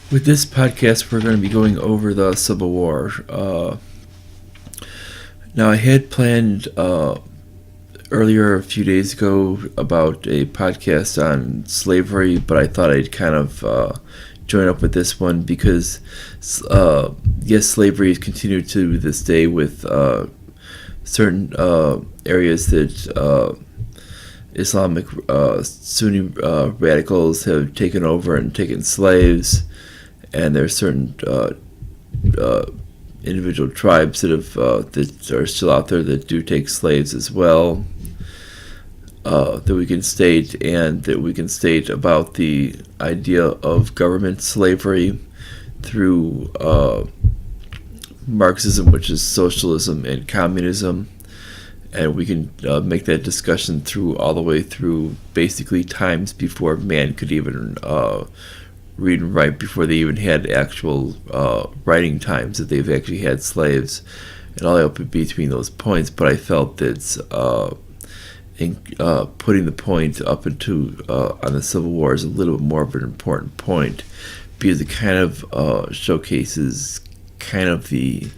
With this podcast, we're going to be going over the Civil War. Now, I had planned earlier a few days ago about a podcast on slavery, but I thought I'd kind of join up with this one because, yes, slavery has continued to this day with certain areas that Islamic Sunni radicals have taken over and taken slaves, and there are certain individual tribes that are still out there that do take slaves as well. That we can state about the idea of government slavery through Marxism, which is socialism, and communism. And we can make that discussion through all the way through basically times before man could even read and write, before they even had actual writing times, that they've actually had slaves, and all up between those points. But I felt that putting the point up into on the Civil War is a little bit more of an important point, because it kind of showcases kind of the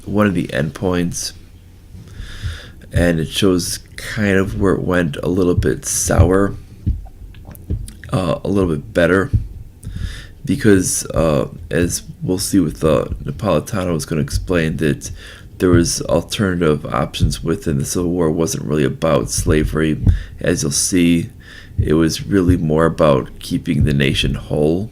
one of the endpoints, and it shows kind of where it went a little bit sour, a little bit better, because as we'll see with Napolitano is going to explain that there was alternative options within the Civil War. It wasn't really about slavery. As you'll see, it was really more about keeping the nation whole,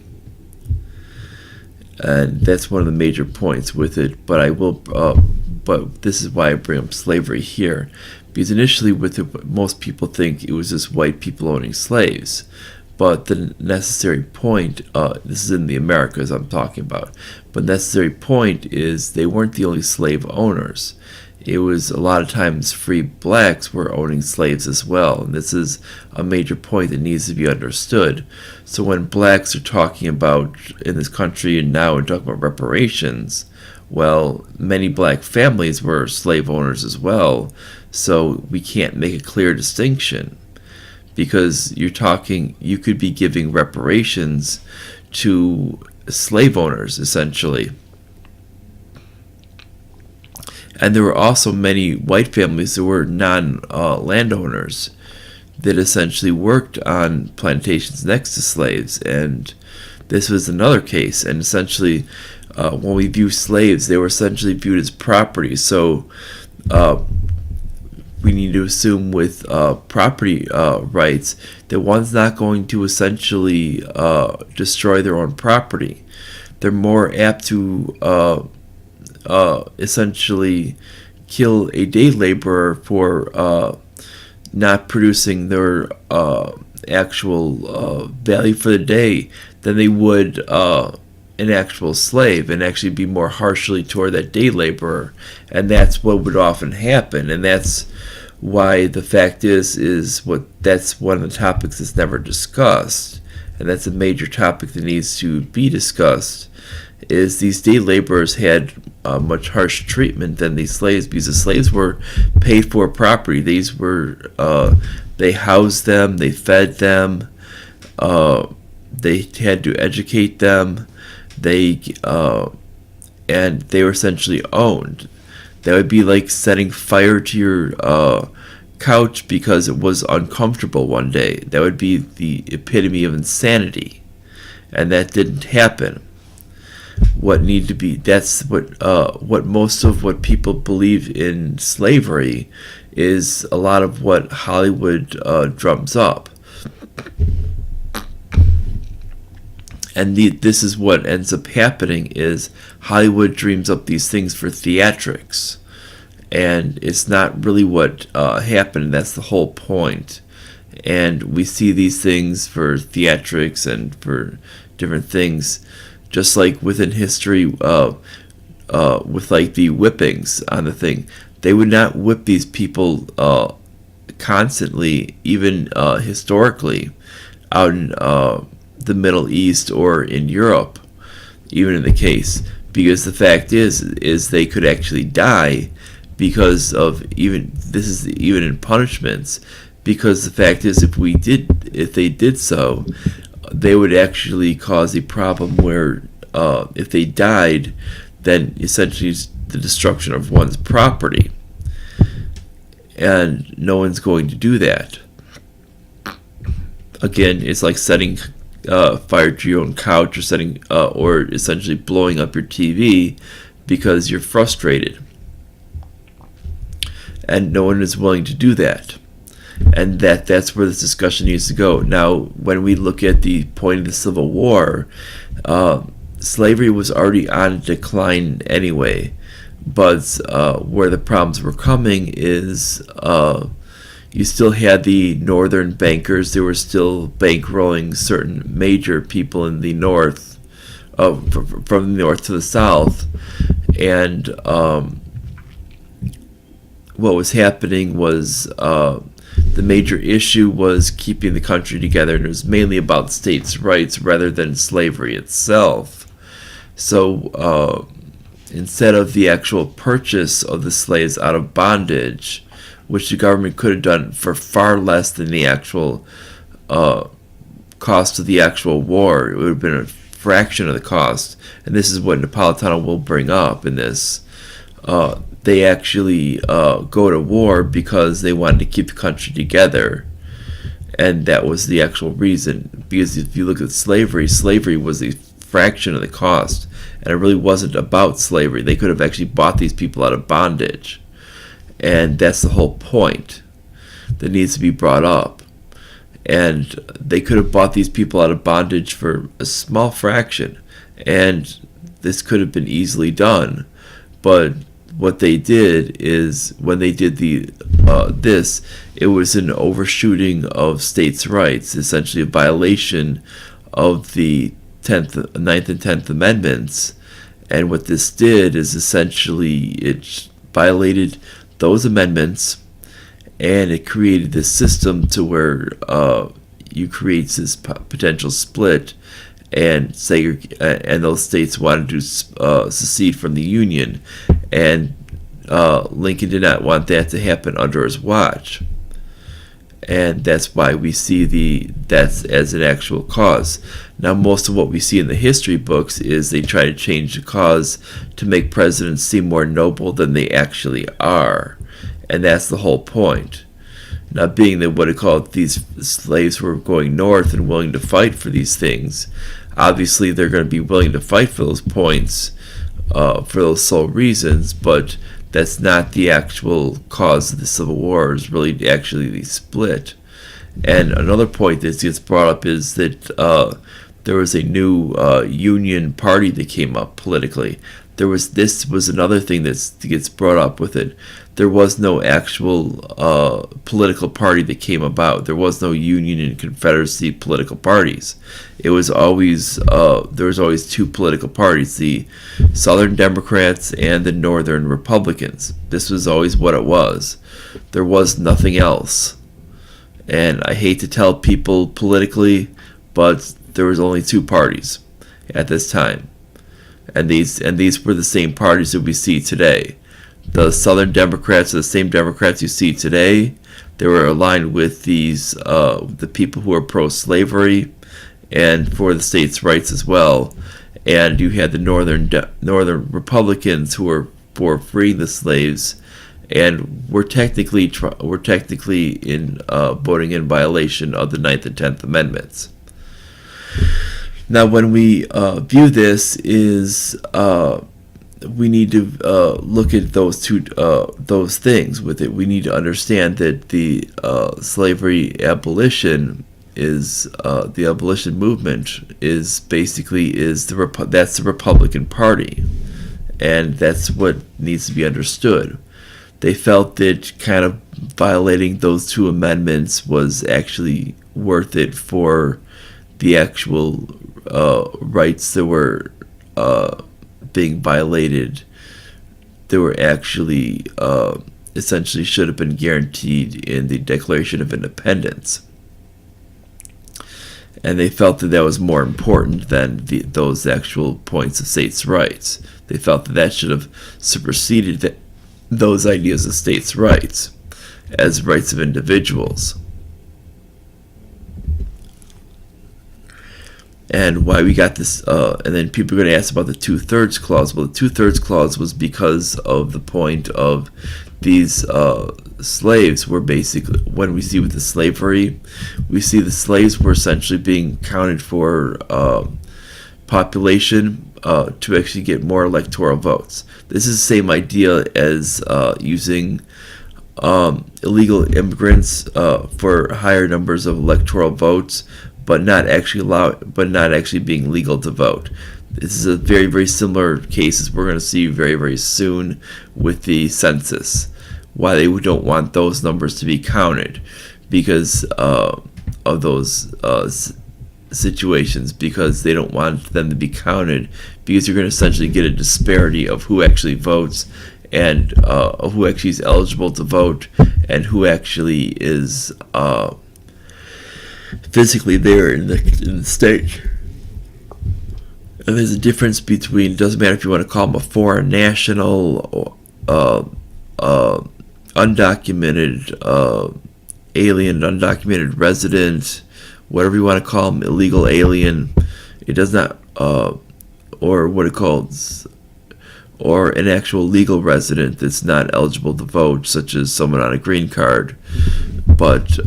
and that's one of the major points with it. But this is why I bring up slavery here, because initially with it, most people think it was just white people owning slaves. But the necessary point, this is in the Americas I'm talking about, but necessary point is they weren't the only slave owners. It was a lot of times free blacks were owning slaves as well, and this is a major point that needs to be understood. So when blacks are talking about, in this country and now, and talking about reparations, well, many black families were slave owners as well, so we can't make a clear distinction, because you could be giving reparations to slave owners, essentially. And there were also many white families that were non-landowners that essentially worked on plantations next to slaves, and this was another case. And essentially, when we view slaves, they were essentially viewed as property. So we need to assume with property rights that one's not going to essentially destroy their own property. They're more apt to essentially kill a day laborer for not producing their actual value for the day than they would an actual slave, and actually be more harshly toward that day laborer. And that's what would often happen, and that's why the fact is that's one of the topics that's never discussed, and that's a major topic that needs to be discussed, is these day laborers had much harsh treatment than these slaves, because the slaves were paid for property. These were they housed them, they fed them, they had to educate them, and they were essentially owned. That would be like setting fire to your couch because it was uncomfortable one day. That would be the epitome of insanity, and that didn't happen. That's what most of what people believe in slavery is a lot of what Hollywood drums up. And this is what ends up happening, is Hollywood dreams up these things for theatrics, and it's not really what happened. That's the whole point. And we see these things for theatrics and for different things, just like within history, with like the whippings on the thing. They would not whip these people constantly, even historically, out in the Middle East or in Europe, even in the case, because the fact is they could actually die because of even in punishments, because the fact is if they did so, they would actually cause a problem where if they died, then essentially it's the destruction of one's property. And no one's going to do that. Again, it's like setting fire to your own couch, or essentially blowing up your TV because you're frustrated. And no one is willing to do that. And that's where this discussion needs to go. Now, when we look at the point of the Civil War, slavery was already on decline anyway. But where the problems were coming is you still had the northern bankers. They were still bankrolling certain major people in the north, from the north to the south. And what was happening was the major issue was keeping the country together, and it was mainly about states' rights rather than slavery itself. So instead of the actual purchase of the slaves out of bondage, which the government could have done for far less than the actual cost of the actual war, it would have been a fraction of the cost. And this is what Napolitano will bring up in this. They actually go to war because they wanted to keep the country together. And that was the actual reason. Because if you look at slavery, slavery was a fraction of the cost. And it really wasn't about slavery. They could have actually bought these people out of bondage. And that's the whole point that needs to be brought up. And they could have bought these people out of bondage for a small fraction. And this could have been easily done. But what they did is, when they did this, it was an overshooting of states' rights, essentially a violation of the 9th and 10th Amendments. And what this did is essentially it violated those amendments, and it created this system to where you create this potential split, and those states wanted to secede from the Union, and Lincoln did not want that to happen under his watch. And that's why we see that's as an actual cause. Now, most of what we see in the history books is they try to change the cause to make presidents seem more noble than they actually are. And that's the whole point. Now, being that what it called these slaves were going north and willing to fight for these things, obviously they're going to be willing to fight for those points, for those sole reasons, but that's not the actual cause of the Civil War. Is really actually the split. And another point that gets brought up is that there was a new Union party that came up politically. This was another thing that gets brought up with it. There was no actual political party that came about. There was no Union and Confederacy political parties. It was always there was always two political parties: the Southern Democrats and the Northern Republicans. This was always what it was. There was nothing else. And I hate to tell people politically, but there was only two parties at this time. And these were the same parties that we see today. The Southern Democrats are the same Democrats you see today. They were aligned with the people who are pro-slavery and for the states' rights as well. And you had the Northern Republicans who were for freeing the slaves, and were technically in voting in violation of the 9th and 10th Amendments. Now, when we view this, we need to look at those things with it. We need to understand that the slavery abolition is the abolition movement is basically that's the Republican Party, and that's what needs to be understood. They felt that kind of violating those two amendments was actually worth it for the actual rights that were being violated. They were actually essentially should have been guaranteed in the Declaration of Independence. And they felt that was more important than those actual points of states' rights. They felt that should have superseded those ideas of states' rights as rights of individuals. and why we got this, and then people are going to ask about the 2/3 clause. Well, the 2/3 clause was because of the point of these slaves were basically, when we see with the slavery, we see the slaves were essentially being counted for population to actually get more electoral votes. This is the same idea as using illegal immigrants for higher numbers of electoral votes, but not actually being legal to vote. This is a very, very similar case as we're going to see very, very soon with the census. Why they don't want those numbers to be counted because of those situations, because they don't want them to be counted, because you're going to essentially get a disparity of who actually votes and who actually is eligible to vote and who actually is physically there in the state. And there's a difference between, it doesn't matter if you want to call them a foreign national or undocumented alien, undocumented resident, whatever you want to call them, illegal alien. It does not, or what it calls, or an actual legal resident that's not eligible to vote, such as someone on a green card. But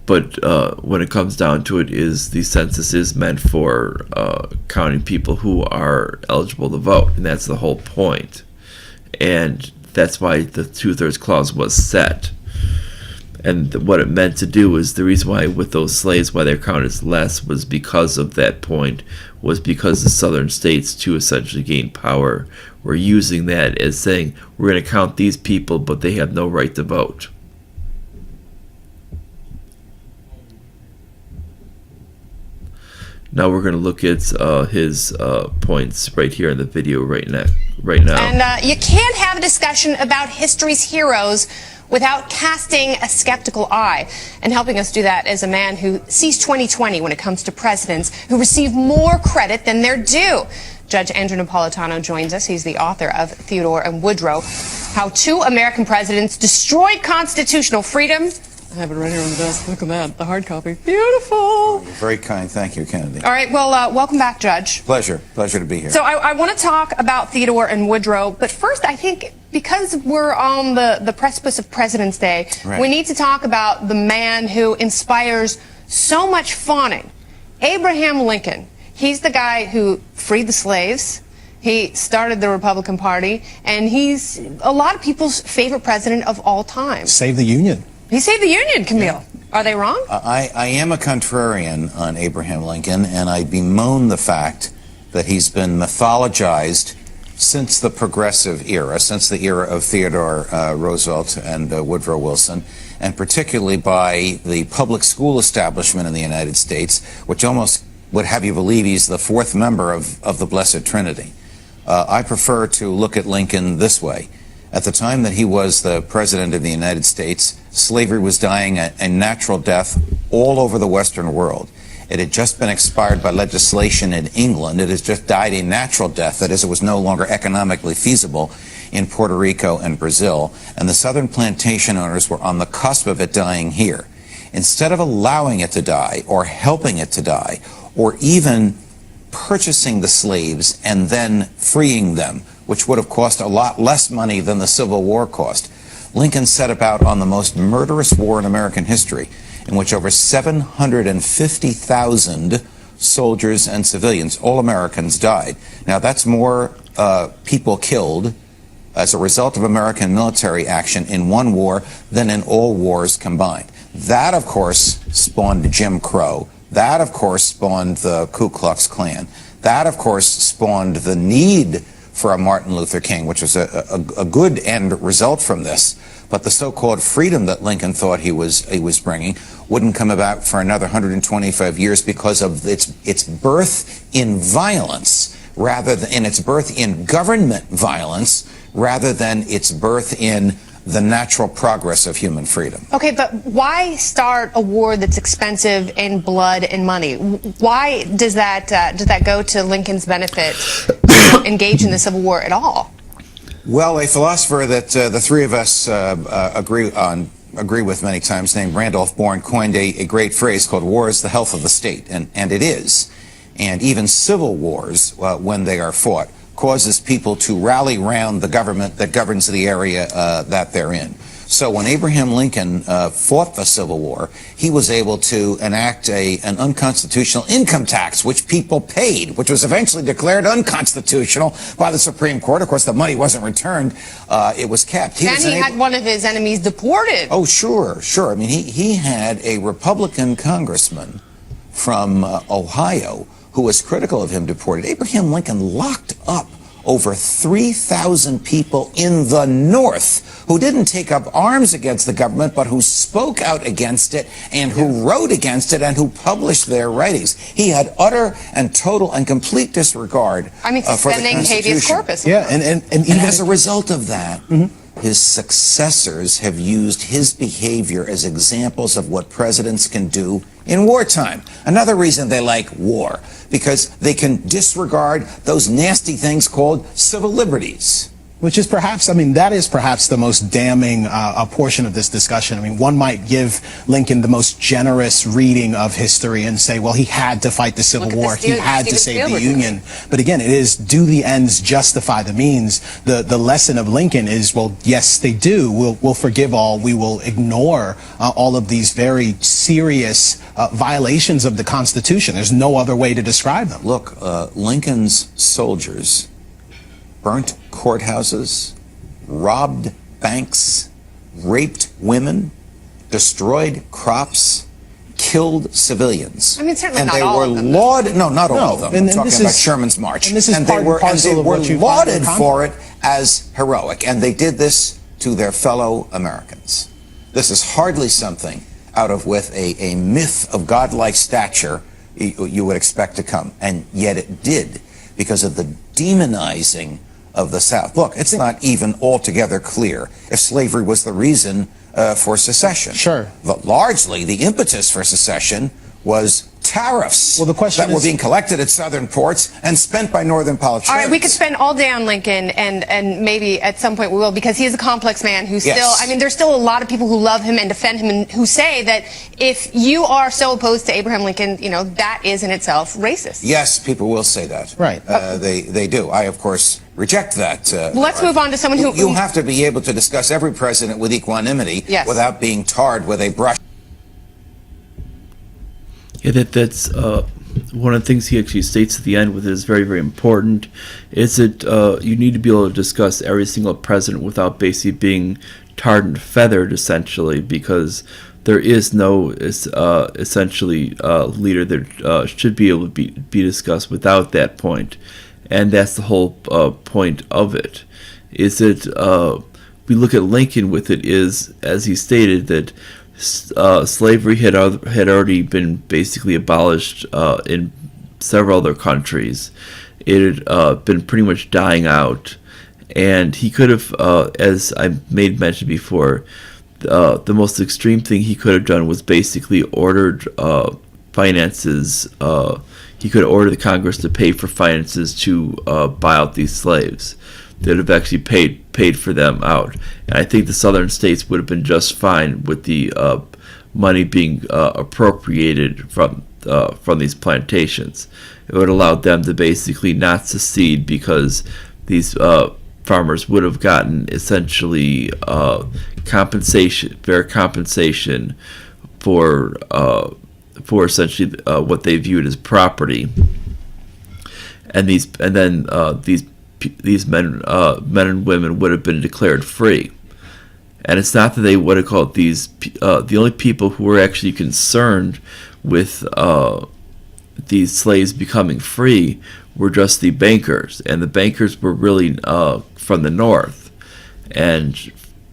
when it comes down to it, is the census is meant for counting people who are eligible to vote, and that's the whole point. And that's why the 2/3 clause was set. And what it meant to do is, the reason why with those slaves, why they're counted as less, was because of that point, was because the southern states, to essentially gain power, were using that as saying, we're going to count these people, but they have no right to vote. Now we're going to look at his points right here in the video right now. And you can't have a discussion about history's heroes without casting a skeptical eye. And helping us do that is a man who sees 2020 when it comes to presidents who receive more credit than they're due. Judge Andrew Napolitano joins us. He's the author of Theodore and Woodrow, How Two American Presidents Destroyed Constitutional Freedom. I have it right here on the desk. Look at that, the hard copy. Beautiful. Very kind. Thank you, Kennedy. All right, well, welcome back, Judge. Pleasure to be here. So I want to talk about Theodore and Woodrow, but first I think because we're on the precipice of President's Day, right, we need to talk about the man who inspires so much fawning, Abraham Lincoln. He's the guy who freed the slaves. He started the Republican Party, and he's a lot of people's favorite president of all time. Saved the Union. He saved the Union, Camille. Yeah. Are they wrong? I am a contrarian on Abraham Lincoln, and I bemoan the fact that he's been mythologized since the progressive era, since the era of Theodore Roosevelt and Woodrow Wilson, and particularly by the public school establishment in the United States, which almost would have you believe he's the fourth member of the Blessed Trinity. I prefer to look at Lincoln this way. At the time that he was the President of the United States, slavery was dying a natural death all over the Western world. It had just been expired by legislation in England. It has just died a natural death, that is, it was no longer economically feasible in Puerto Rico and Brazil, and the southern plantation owners were on the cusp of it dying here. Instead of allowing it to die, or helping it to die, or even purchasing the slaves and then freeing them, which would have cost a lot less money than the Civil War cost, Lincoln set about on the most murderous war in American history, in which over 750,000 soldiers and civilians, all Americans, died. Now, that's more people killed as a result of American military action in one war than in all wars combined. That, of course, spawned Jim Crow. That, of course, spawned the Ku Klux Klan. That, of course, spawned the need for a Martin Luther King, which was a good end result from this. But the so-called freedom that Lincoln thought he was bringing wouldn't come about for another 125 years because of its birth in violence, rather than in its birth in government violence, rather than its birth in the natural progress of human freedom. Okay, but why start a war that's expensive in blood and money? Why does that go to Lincoln's benefit to engage in the Civil War at all? Well, a philosopher that the three of us agree on agree with many times, named Randolph Bourne, coined a great phrase called "war is the health of the state," and it is. And even civil wars, when they are fought, causes people to rally around the government that governs the area that they're in. So when Abraham Lincoln fought the Civil War, he was able to enact an unconstitutional income tax, which people paid, which was eventually declared unconstitutional by the Supreme Court. Of course, the money wasn't returned. It was kept. And he had one of his enemies deported. Oh, sure. I mean, he had a Republican congressman from Ohio who was critical of him deported. Abraham Lincoln locked up over 3,000 people in the North who didn't take up arms against the government, but who spoke out against it and who wrote against it and who published their writings. He had utter and total and complete disregard for the suspending habeas Constitution. corpus. Yeah, and As a result of that, his successors have used his behavior as examples of what presidents can do in wartime. Another reason they like war, because they can disregard those nasty things called civil liberties. which is perhaps, I mean, that is perhaps the most damning portion of this discussion. I mean, one might give Lincoln the most generous reading of history and say, well, he had to fight the Civil War. He had to save the Union. But again, it is, do the ends justify the means? The lesson of Lincoln is, well, yes, they do. We'll forgive all. We will ignore all of these very serious violations of the Constitution. There's no other way to describe them. Look, Lincoln's soldiers burnt courthouses, robbed banks, raped women, destroyed crops, killed civilians. I mean, certainly and not they all were of them. lauded. No, not all of them. And I'm talking this about is- Sherman's March. and this is part and they parcel of were what you find in lauded the for it as heroic, and they did this to their fellow Americans. This is hardly something out of with a myth of godlike stature you would expect to come, and yet it did, because of the demonizing of the South. Look, it's not even altogether clear if slavery was the reason for secession. Sure. But largely, the impetus for secession was tariffs Well, the question that were is- being collected at southern ports and spent by northern politicians. All right, we could spend all day on Lincoln, and maybe at some point we will, because he is a complex man who still, Yes. I mean, there's still a lot of people who love him and defend him and who say that if you are so opposed to Abraham Lincoln, you know, that is in itself racist. Yes, people will say that. Right. They do. I, of course, reject that. Let's move on to someone who... You have to be able to discuss every president with equanimity without being tarred with a brush. Yeah, that's one of the things he actually states at the end, which is very, very important, is that you need to be able to discuss every single president without basically being tarred and feathered, essentially, because there is no essentially leader that should be able to be discussed without that point. And that's the whole point of it, is that we look at Lincoln with it is, as he stated, that slavery had already been basically abolished in several other countries. It had been pretty much dying out, and he could have, as I made mention before, the most extreme thing he could have done was basically ordered finances. He could order the Congress to pay for finances to buy out these slaves. They'd have actually paid for them out, and I think the southern states would have been just fine with the money being appropriated from these plantations. It would allow them to basically not secede, because these farmers would have gotten essentially fair compensation for essentially what they viewed as property, and then these men and women would have been declared free. And it's not that they would have called these the only people who were actually concerned with these slaves becoming free were just the bankers, and the bankers were really from the North, and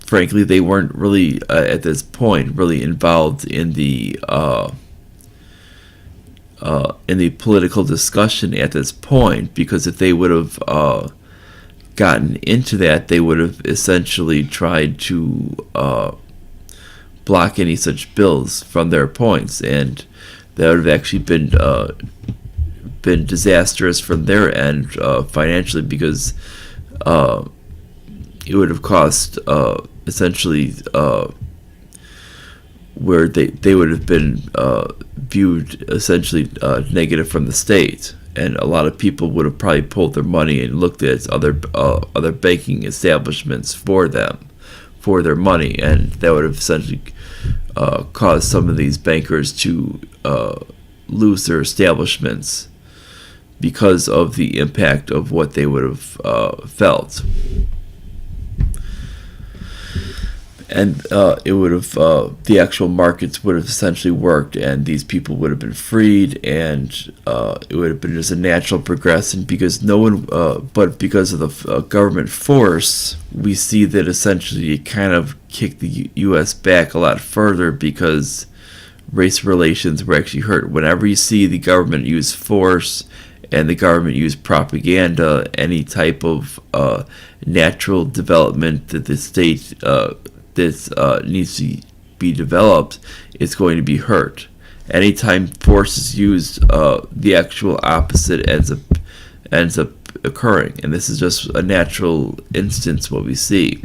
frankly they weren't really at this point really involved in the political discussion at this point, because if they would have gotten into that, they would have essentially tried to block any such bills from their points, and that would have actually been disastrous from their end financially, because it would have cost essentially where they would have been viewed essentially negative from the state, and a lot of people would have probably pulled their money and looked at other banking establishments for their money, and that would have essentially caused some of these bankers to lose their establishments because of the impact of what they would have felt. And it would have the actual markets would have essentially worked, and these people would have been freed, and it would have been just a natural progression, because no one, but because of the government force, we see that essentially it kind of kicked the U.S. back a lot further, because race relations were actually hurt. Whenever you see the government use force and the government use propaganda, any type of natural development that the state needs to be developed, it's going to be hurt. Anytime force is used, the actual opposite ends up occurring, and this is just a natural instance what we see.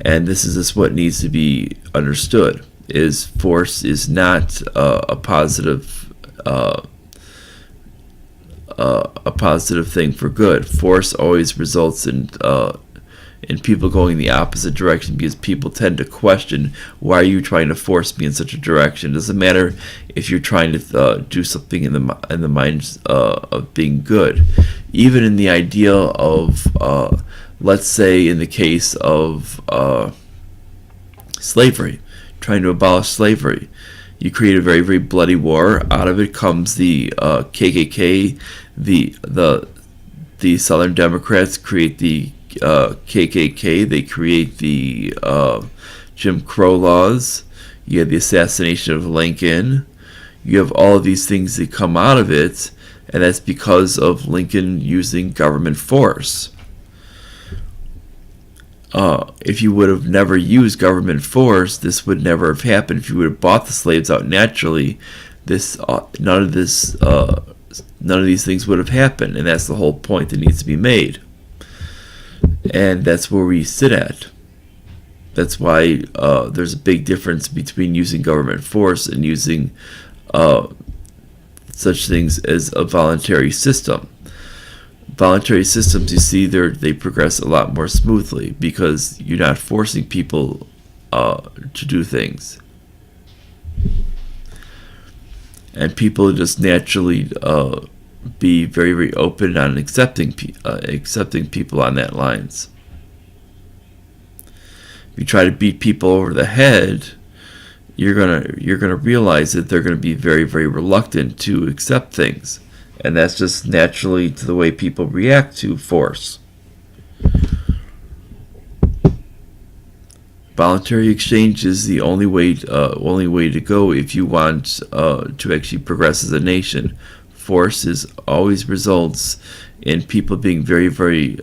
And this is just what needs to be understood: is force is not a positive thing for good. Force always results in people going the opposite direction, because people tend to question, why are you trying to force me in such a direction? It doesn't matter if you're trying to do something in the minds of being good. Even in the idea of, let's say in the case of slavery, trying to abolish slavery, you create a very, very bloody war. Out of it comes the KKK. The Southern Democrats create the KKK. They create the Jim Crow laws. You have the assassination of Lincoln. You have all of these things that come out of it, and that's because of Lincoln using government force. If you would have never used government force, this would never have happened. If you would have bought the slaves out naturally, none of these things would have happened, and that's the whole point that needs to be made. And that's where we sit at. That's why there's a big difference between using government force and using such things as a voluntary system. Voluntary systems, you see, they progress a lot more smoothly, because you're not forcing people to do things. And people just naturally be very, very open on accepting people on that lines. If you try to beat people over the head, you're gonna realize that they're gonna be very, very reluctant to accept things, and that's just naturally to the way people react to force. Voluntary exchange is the only way to go if you want to actually progress as a nation. Force always results in people being very, very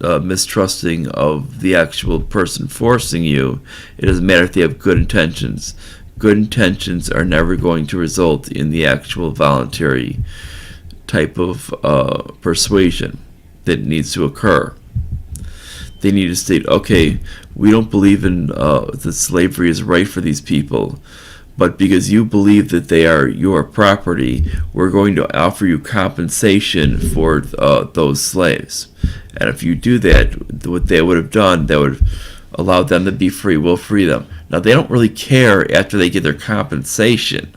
mistrusting of the actual person forcing you. It doesn't matter if they have good intentions. Good intentions are never going to result in the actual voluntary type of persuasion that needs to occur. They need to state, okay, we don't believe in that slavery is right for these people, but because you believe that they are your property, we're going to offer you compensation for those slaves. And if you do that, what they would have done, that would allow them to be free. We'll free them. Now, they don't really care after they get their compensation.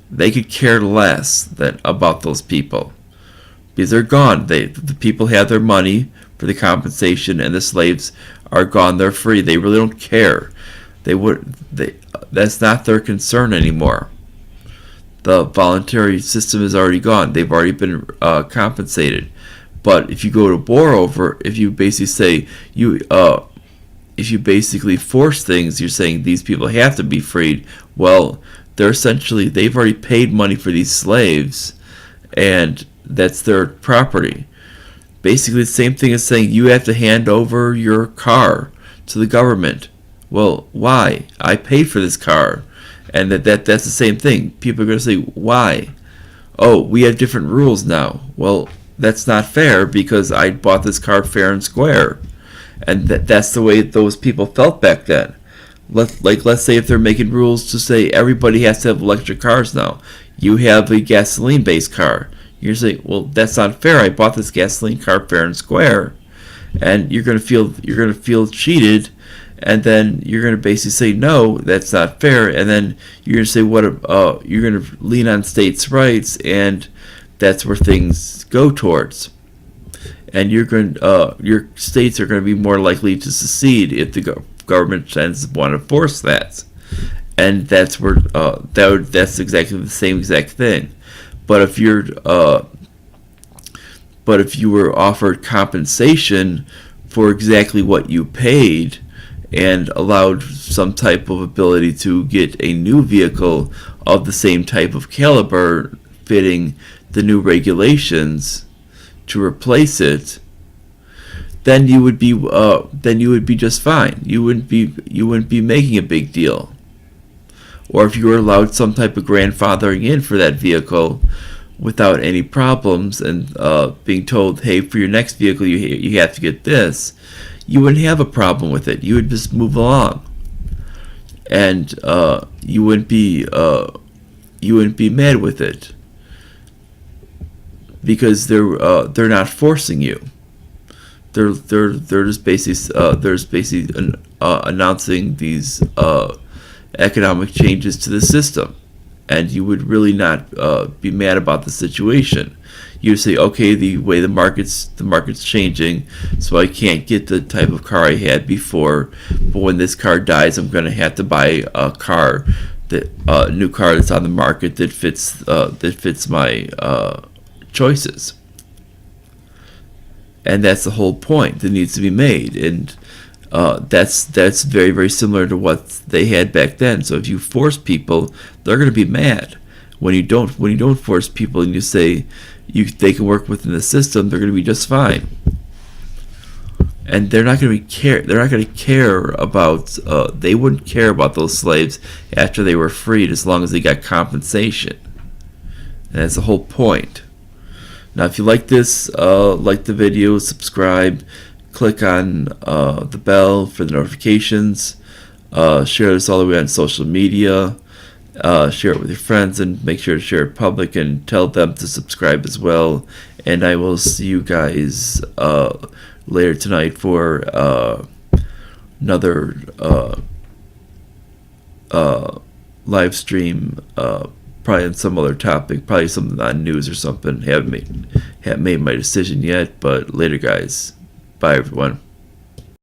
They could care less about those people, because they're gone. The people have their money for the compensation, and the slaves are gone. They're free. They really don't care. That's not their concern anymore. The voluntary system is already gone. They've already been compensated. But if you go to war over, if you basically say if you basically force things, you're saying these people have to be freed. Well, they've already paid money for these slaves, and that's their property. Basically, the same thing as saying you have to hand over your car to the government. Well, why? I paid for this car. And that's the same thing. People are going to say, why? Oh, we have different rules now. Well, that's not fair, because I bought this car fair and square. And that's the way those people felt back then. let's say if they're making rules to say everybody has to have electric cars now. You have a gasoline-based car. You're saying, well, that's not fair. I bought this gasoline car fair and square, and you're gonna feel cheated, and then you're gonna basically say no, that's not fair, and then you're gonna say you're gonna lean on states' rights, and that's where things go towards. And your states are going to be more likely to secede if the government tends to want to force that, and that's where that's exactly the same exact thing. But if you were offered compensation for exactly what you paid, and allowed some type of ability to get a new vehicle of the same type of caliber fitting the new regulations to replace it, then you would be just fine. You wouldn't be making a big deal. Or if you were allowed some type of grandfathering in for that vehicle without any problems, and being told, hey, for your next vehicle you have to get this, you wouldn't have a problem with it. You would just move along, and you wouldn't be mad with it, because they're not forcing you. They're just basically announcing these economic changes to the system, and you would really not be mad about the situation. You would say, okay, the way the market's changing, so I can't get the type of car I had before. But when this car dies, I'm going to have to buy a new car that's on the market that fits my choices. And that's the whole point that needs to be made, and that's very, very similar to what they had back then. So if you force people, they're going to be mad. When you don't force people and you say they can work within the system, they're going to be just fine. And they're not going to care about. They wouldn't care about those slaves after they were freed, as long as they got compensation. And that's the whole point. Now, if you like this, like the video, subscribe, click on the bell for the notifications, share this all the way on social media, share it with your friends, and make sure to share it public and tell them to subscribe as well. And I will see you guys later tonight for another live stream, probably on some other topic, probably something on news or something. Haven't made my decision yet, but later, guys. Bye, everyone.